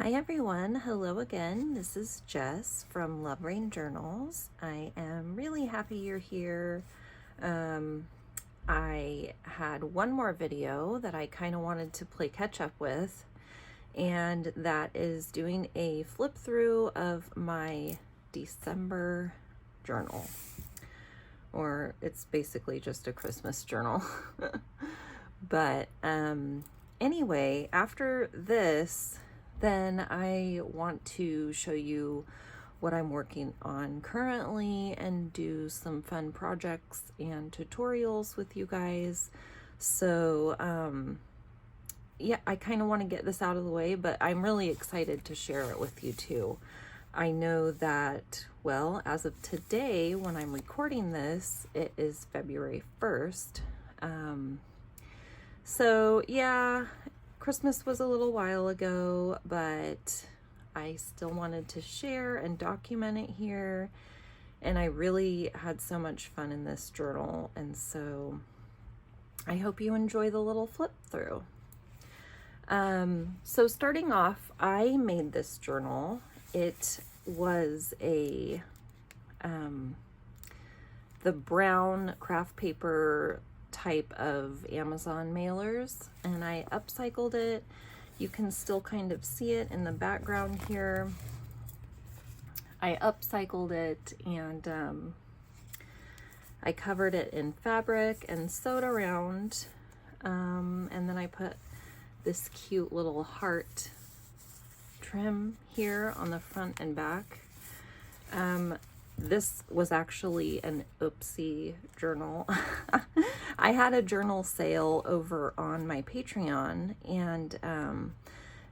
Hi everyone, hello again. This is Jess from Love Rain Journals. I am really happy you're here. I had one more video that I kind of wanted to play catch up with, and that is doing a flip through of my December journal. Or it's basically just a Christmas journal. But anyway, after this, then I want to show you what I'm working on currently and do some fun projects and tutorials with you guys. So yeah, I kind of want to get this out of the way, but I'm really excited to share it with you too. I know that, well, as of today, when I'm recording this, it is February 1st. So yeah, Christmas was a little while ago, but I still wanted to share and document it here. And I really had so much fun in this journal. And so I hope you enjoy the little flip through. So starting off, I made this journal. It was the brown craft paper type of Amazon mailers, and I upcycled it. You can still kind of see it in the background here. I upcycled it and I covered it in fabric and sewed around, and then I put this cute little heart trim here on the front and back. This was actually an oopsie journal. I had a journal sale over on my Patreon, and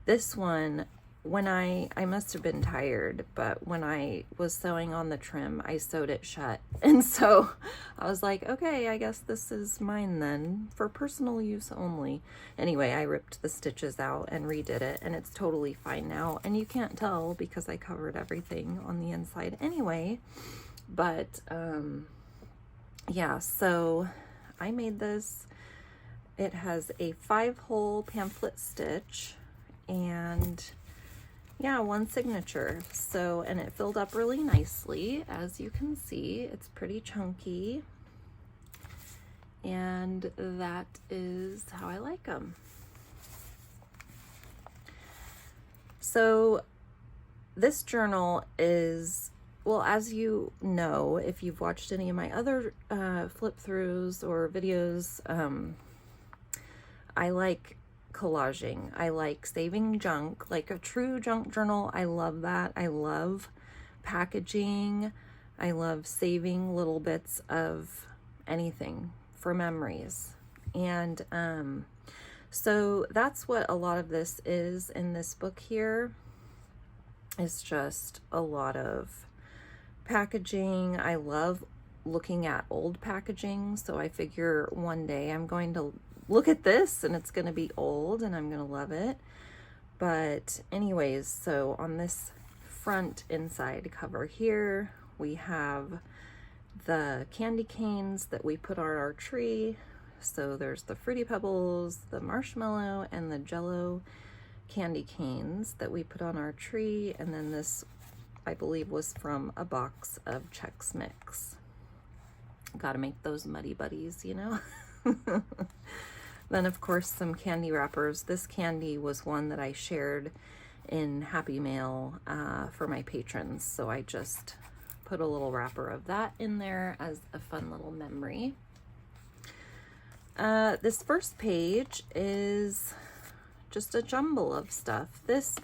this one, when I must have been tired, but when I was sewing on the trim, I sewed it shut. And so I was like, okay, I guess this is mine then, for personal use only. Anyway, I ripped the stitches out and redid it, and it's totally fine now. And you can't tell because I covered everything on the inside anyway. But yeah, so I made this. It has a 5-hole pamphlet stitch and yeah, 1 signature. So, and it filled up really nicely. As you can see, it's pretty chunky, and that is how I like them. So this journal is, well, as you know, if you've watched any of my other flip throughs or videos, I like collaging. I like saving junk, like a true junk journal. I love that. I love packaging. I love saving little bits of anything for memories. And so that's what a lot of this is in this book here. It's just a lot of packaging. I love looking at old packaging, so I figure one day I'm going to look at this and it's going to be old and I'm going to love it. But anyways, so on this front inside cover here, we have the candy canes that we put on our tree. So there's the Fruity Pebbles, the marshmallow, and the Jello candy canes that we put on our tree. And then this, I believe, was from a box of Chex Mix. Gotta make those muddy buddies, you know? Then, of course, some candy wrappers. This candy was one that I shared in Happy Mail for my patrons. So I just put a little wrapper of that in there as a fun little memory. This first page is just a jumble of stuff. This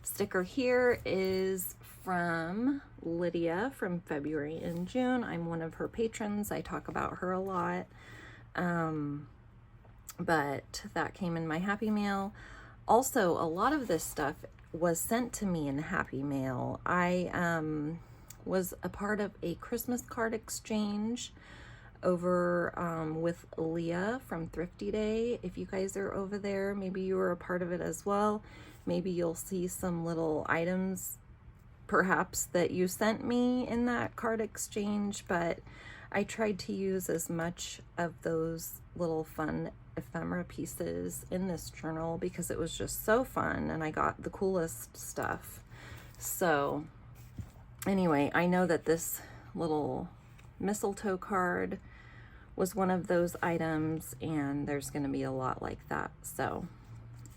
sticker here is from Lydia from February and June. I'm one of her patrons. I talk about her a lot. But that came in my Happy Mail. Also, a lot of this stuff was sent to me in Happy Mail. I was a part of a Christmas card exchange over with Leah from Thrifty Day. If you guys are over there, maybe you were a part of it as well. Maybe you'll see some little items perhaps that you sent me in that card exchange. But I tried to use as much of those little fun ephemera pieces in this journal because it was just so fun and I got the coolest stuff. So anyway, I know that this little mistletoe card was one of those items, and there's going to be a lot like that. So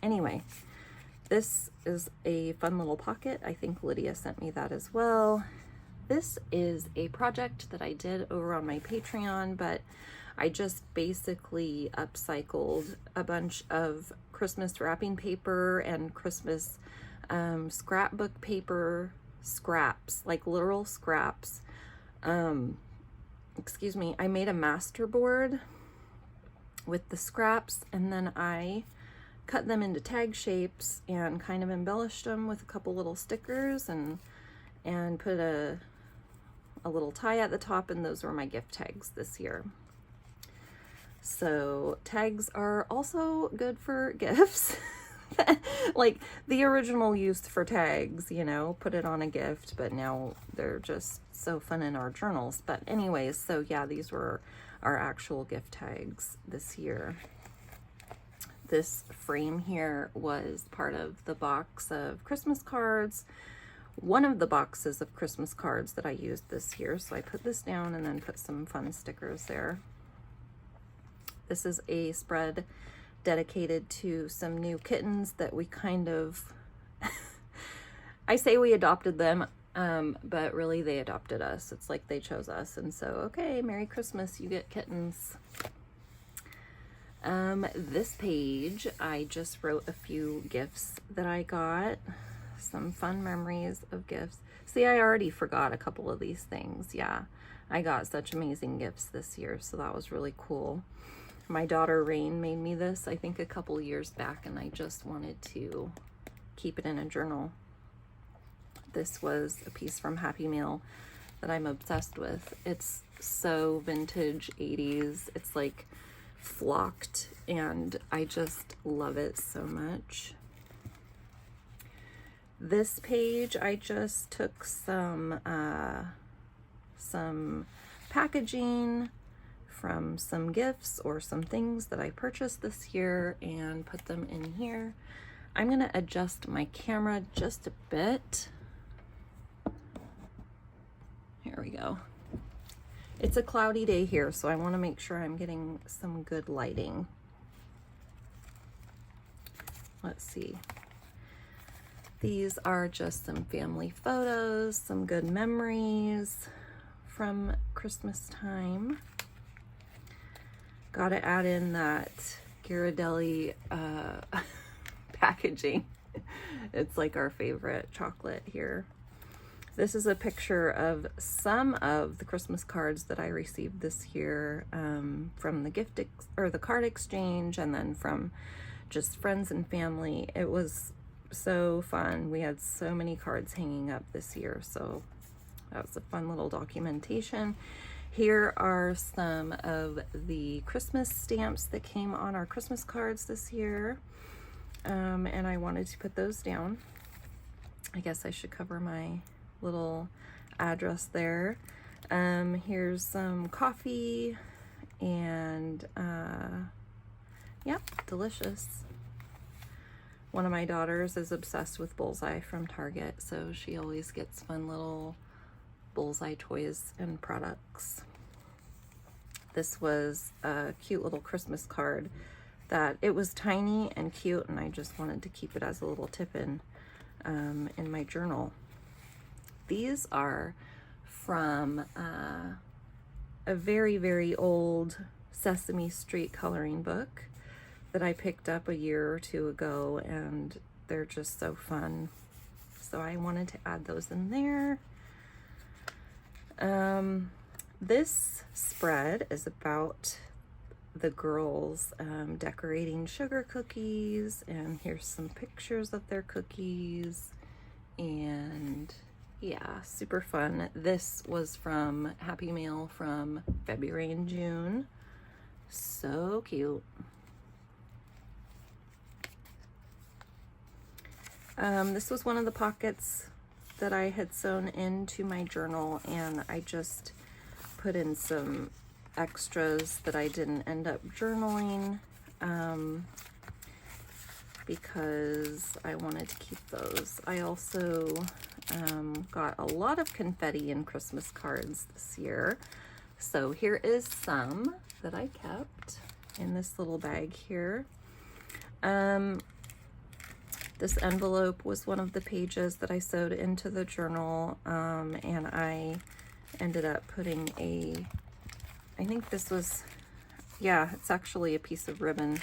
anyway, this is a fun little pocket. I think Lydia sent me that as well. This is a project that I did over on my Patreon, but I just basically upcycled a bunch of Christmas wrapping paper and Christmas scrapbook paper scraps, like literal scraps. Excuse me, I made a master board with the scraps, and then I cut them into tag shapes and kind of embellished them with a couple little stickers and put a little tie at the top, and those were my gift tags this year. So tags are also good for gifts. Like the original use for tags, you know, put it on a gift, but now they're just so fun in our journals. But anyways, so yeah, these were our actual gift tags this year. This frame here was part of the box of Christmas cards, one of the boxes of Christmas cards that I used this year. So I put this down and then put some fun stickers there. This is a spread dedicated to some new kittens that we kind of, I say we adopted them, but really they adopted us. It's like they chose us. And so, okay, Merry Christmas, you get kittens. This page, I just wrote a few gifts that I got, some fun memories of gifts. See, I already forgot a couple of these things. Yeah, I got such amazing gifts this year, so that was really cool. My daughter Rain made me this, I think a couple years back, and I just wanted to keep it in a journal. This was a piece from Happy Meal that I'm obsessed with. It's so vintage 80s. It's like flocked, and I just love it so much. This page, I just took some packaging from some gifts or some things that I purchased this year and put them in here. I'm gonna adjust my camera just a bit. Here we go. It's a cloudy day here, so I want to make sure I'm getting some good lighting. Let's see. These are just some family photos, some good memories from Christmas time. Gotta add in that Ghirardelli packaging. It's like our favorite chocolate here. This is a picture of some of the Christmas cards that I received this year from the the card exchange, and then from just friends and family. It was so fun. We had so many cards hanging up this year, so that was a fun little documentation. Here are some of the Christmas stamps that came on our Christmas cards this year, and I wanted to put those down. I guess I should cover my little address there. Here's some coffee, and yep, delicious. One of my daughters is obsessed with Bullseye from Target, so she always gets fun little Bullseye toys and products. This was a cute little Christmas card that it was tiny and cute, and I just wanted to keep it as a little tip in my journal. These are from a very, very old Sesame Street coloring book that I picked up a year or two ago, and they're just so fun. So I wanted to add those in there. This spread is about the girls decorating sugar cookies, and here's some pictures of their cookies, and yeah, super fun. This was from Happy Meal from February and June. So cute. This was one of the pockets that I had sewn into my journal, and I just put in some extras that I didn't end up journaling because I wanted to keep those. I also got a lot of confetti and Christmas cards this year. So here is some that I kept in this little bag here. This envelope was one of the pages that I sewed into the journal, and I ended up putting I think this was, yeah, it's actually a piece of ribbon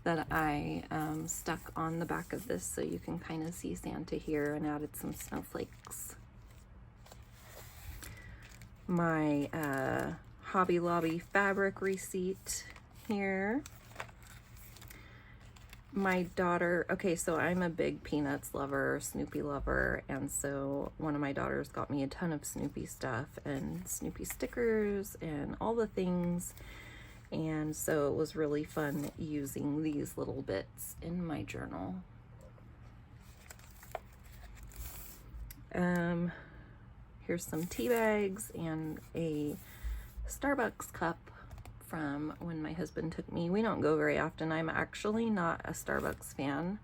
that I stuck on the back of this so you can kind of see Santa here, and added some snowflakes. My Hobby Lobby fabric receipt here. My daughter, okay, so I'm a big Peanuts lover, Snoopy lover, and so one of my daughters got me a ton of Snoopy stuff and Snoopy stickers and all the things, and so it was really fun using these little bits in my journal. Here's some tea bags and a Starbucks cup from when my husband took me. We don't go very often. I'm actually not a Starbucks fan.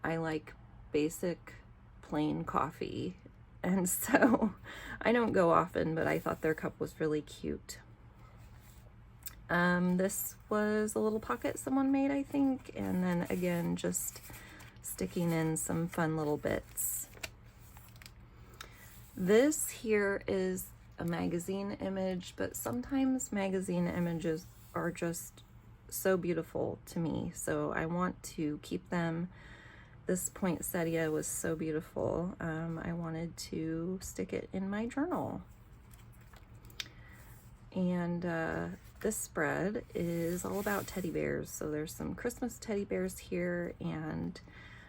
I like basic plain coffee, and so I don't go often, but I thought their cup was really cute. This was a little pocket someone made, I think, and then again just sticking in some fun little bits. This here is a magazine image, but sometimes magazine images are just so beautiful to me, so I want to keep them. This poinsettia was so beautiful. I wanted to stick it in my journal. And this spread is all about teddy bears, so there's some Christmas teddy bears here, and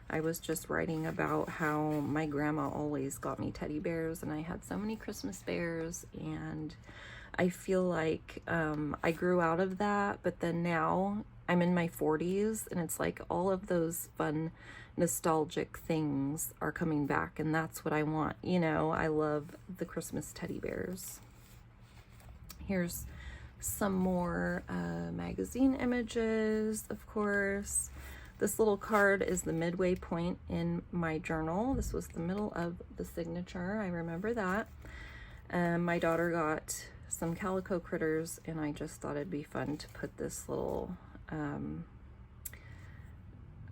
I was just writing about how my grandma always got me teddy bears, and I had so many Christmas bears, and I feel like I grew out of that, but then now I'm in my 40s, and it's like all of those fun nostalgic things are coming back, and that's what I want. You know, I love the Christmas teddy bears. Here's some more magazine images, of course. This little card is the midway point in my journal. This was the middle of the signature. I remember that. My daughter got some calico critters, and I just thought it'd be fun to put this little,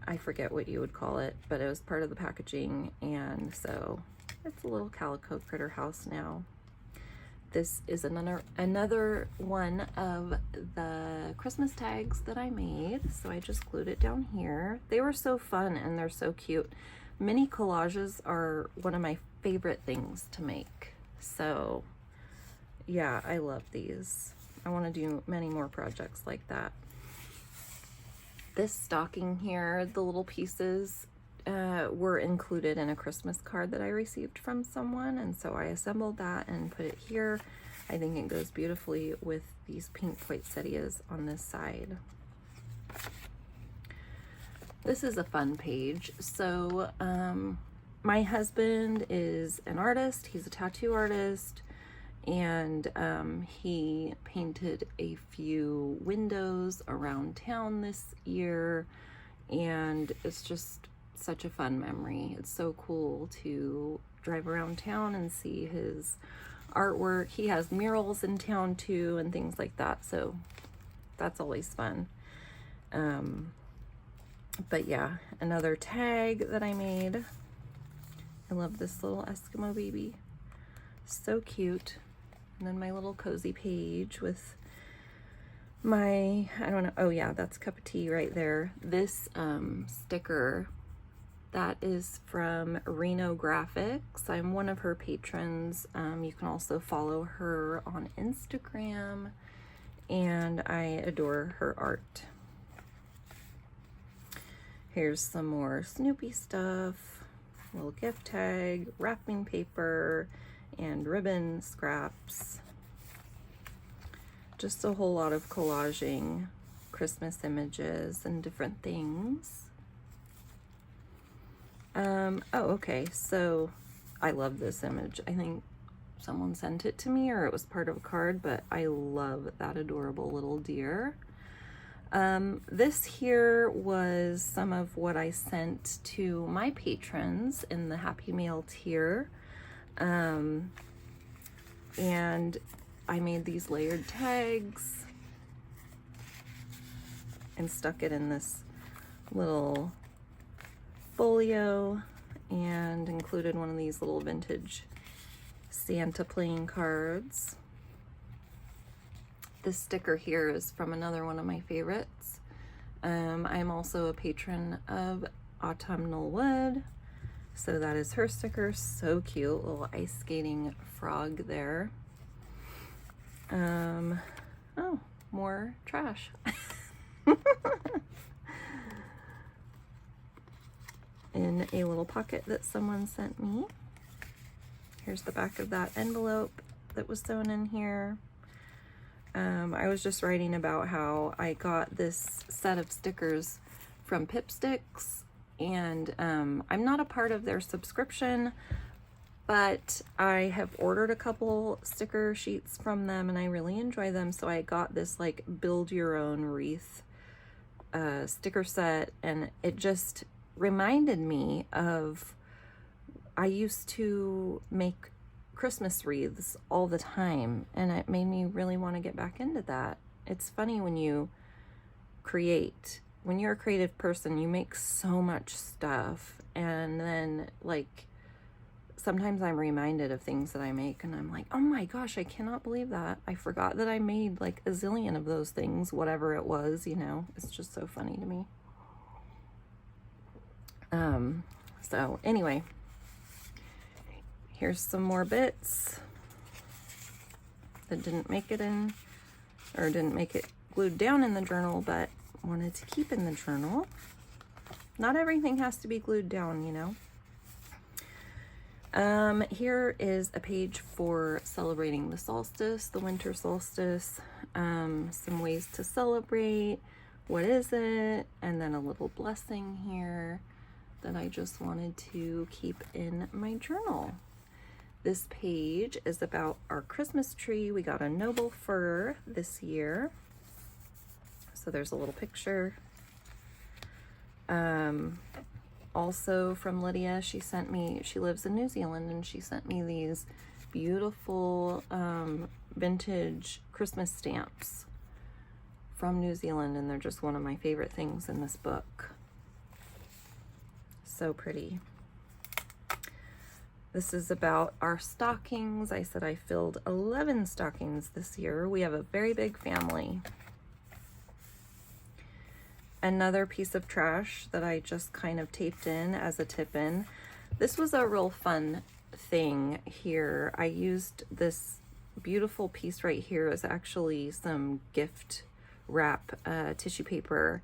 I forget what you would call it, but it was part of the packaging, and so it's a little calico critter house now. This is another one of the Christmas tags that I made, so I just glued it down here. They were so fun and they're so cute. Mini collages are one of my favorite things to make. So yeah, I love these. I want to do many more projects like that. This stocking here, the little pieces were included in a Christmas card that I received from someone, and so I assembled that and put it here. I think it goes beautifully with these pink poinsettias on this side. This is a fun page. So my husband is an artist. He's a tattoo artist, and he painted a few windows around town this year, and it's just such a fun memory. It's so cool to drive around town and see his artwork. He has murals in town too and things like that, so that's always fun. But yeah, another tag that I made. I love this little Eskimo baby, so cute. And then my little cozy page with my, I don't know, oh yeah, that's a cup of tea right there. This sticker, that is from Reno Graphics. I'm one of her patrons. You can also follow her on Instagram, and I adore her art. Here's some more Snoopy stuff, little gift tag, wrapping paper, and ribbon scraps. Just a whole lot of collaging Christmas images and different things. Oh, okay, so I love this image. I think someone sent it to me or it was part of a card, but I love that adorable little deer. This here was some of what I sent to my patrons in the Happy Mail tier. And I made these layered tags and stuck it in this little folio and included one of these little vintage Santa playing cards. This sticker here is from another one of my favorites. I'm also a patron of Autumnal Wood, so that is her sticker. So cute, little ice skating frog there. Oh, more trash. In a little pocket that someone sent me. Here's the back of that envelope that was sewn in here. I was just writing about how I got this set of stickers from Pipsticks, and I'm not a part of their subscription, but I have ordered a couple sticker sheets from them and I really enjoy them. So I got this like build your own wreath sticker set, and it just reminded me of, I used to make Christmas wreaths all the time, and it made me really want to get back into that. It's funny when you create, when you're a creative person, you make so much stuff, and then like sometimes I'm reminded of things that I make and I'm like, oh my gosh, I cannot believe that. I forgot that I made like a zillion of those things, whatever it was, you know. It's just so funny to me. So anyway, here's some more bits that didn't make it in, or didn't make it glued down in the journal, but wanted to keep in the journal. Not everything has to be glued down, you know. Here is a page for celebrating the solstice, the winter solstice, some ways to celebrate, what is it, and then a little blessing here that I just wanted to keep in my journal. This page is about our Christmas tree. We got a noble fir this year. So there's a little picture. Also from Lydia, she sent me, she lives in New Zealand, and she sent me these beautiful vintage Christmas stamps from New Zealand, and they're just one of my favorite things in this book. So pretty. This is about our stockings. I said I filled 11 stockings this year. We have a very big family. Another piece of trash that I just kind of taped in as a tip-in. This was a real fun thing here. I used this beautiful piece right here as actually some gift wrap tissue paper,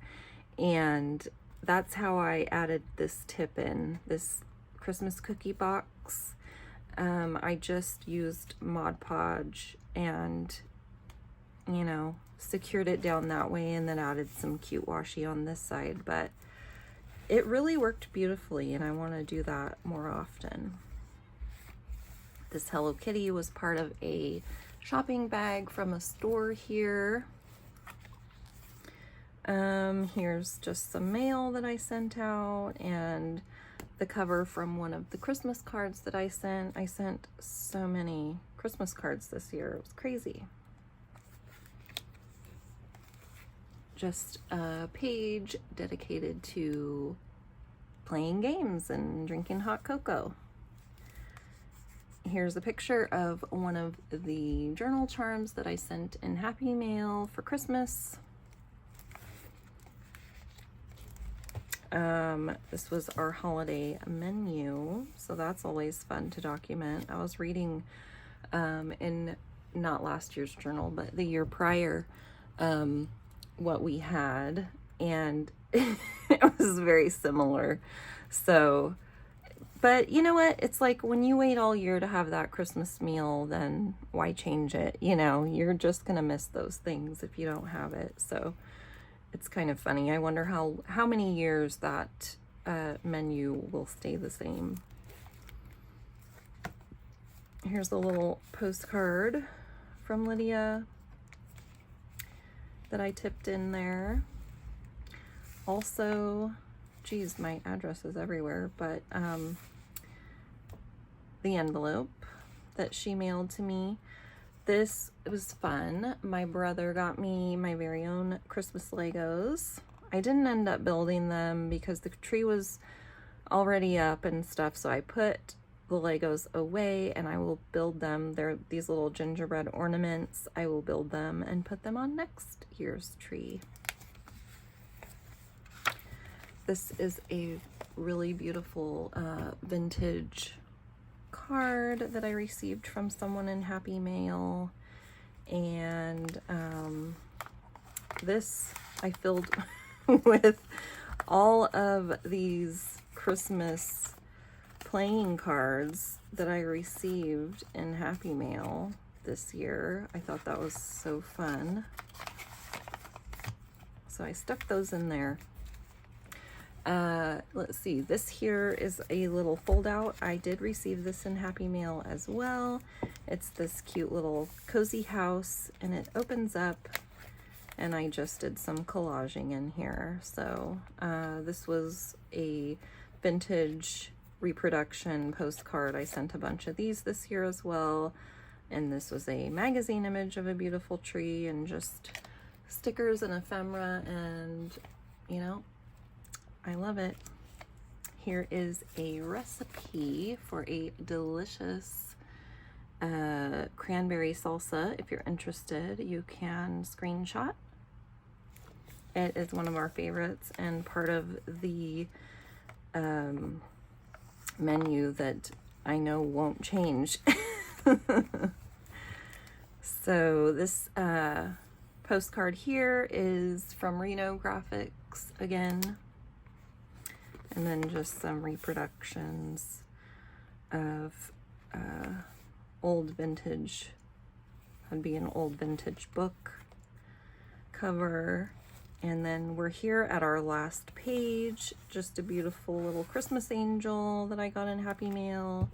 and that's how I added this tip in, this Christmas cookie box. I just used Mod Podge and, you know, secured it down that way, and then added some cute washi on this side, but it really worked beautifully, and I want to do that more often. This Hello Kitty was part of a shopping bag from a store here. Here's just some mail that I sent out, and the cover from one of the Christmas cards that I sent. I sent so many Christmas cards this year. It was crazy. Just a page dedicated to playing games and drinking hot cocoa. Here's a picture of one of the journal charms that I sent in Happy Mail for Christmas. This was our holiday menu, so that's always fun to document. I was reading in not last year's journal, but the year prior, what we had, and it was very similar. So, but you know what? It's like when you wait all year to have that Christmas meal, then why change it? You know, you're just gonna miss those things if you don't have it. So it's kind of funny. I wonder how many years that menu will stay the same. Here's a little postcard from Lydia that I tipped in there. Also, geez, my address is everywhere, but the envelope that she mailed to me. This was fun. My brother got me my very own Christmas Legos. I didn't end up building them because the tree was already up and stuff, so I put the Legos away and I will build them. They're these little gingerbread ornaments. I will build them and put them on next year's tree. This is a really beautiful vintage card that I received from someone in Happy Mail, and this I filled with all of these Christmas playing cards that I received in Happy Mail this year. I thought that was so fun, so I stuck those in there. Let's see, this here is a little fold out. I did receive this in Happy Mail as well. It's this cute little cozy house, and it opens up, and I just did some collaging in here. So this was a vintage reproduction postcard. I sent a bunch of these this year as well, and this was a magazine image of a beautiful tree and just stickers and ephemera, and you know, I love it. Here is a recipe for a delicious cranberry salsa. If you're interested, you can screenshot. It is one of our favorites and part of the menu that I know won't change. So this postcard here is from Reno Graphics again. And then just some reproductions of old vintage. That'd be an old vintage book cover. And then we're here at our last page. Just a beautiful little Christmas angel that I got in Happy Mail.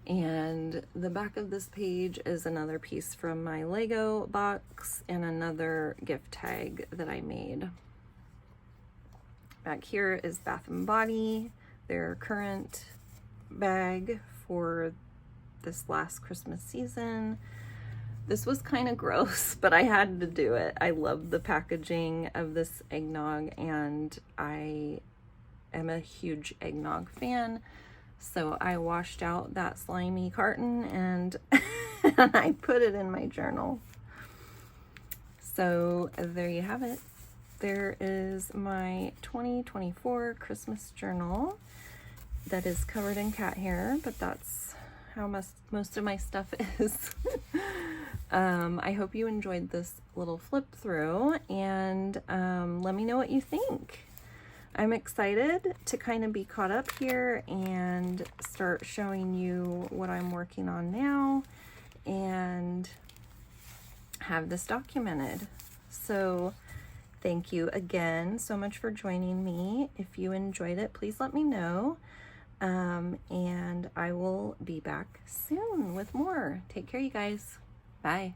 And the back of this page is another piece from my Lego box and another gift tag that I made. Back here is Bath & Body, their current bag for this last Christmas season. This was kind of gross, but I had to do it. I love the packaging of this eggnog, and I am a huge eggnog fan. So I washed out that slimy carton and I put it in my journal. So there you have it. There is my 2024 Christmas journal that is covered in cat hair, but that's how most of my stuff is. I hope you enjoyed this little flip through, and let me know what you think. I'm excited to kind of be caught up here and start showing you what I'm working on now and have this documented. So thank you again so much for joining me. If you enjoyed it, please let me know. And I will be back soon with more. Take care, you guys. Bye.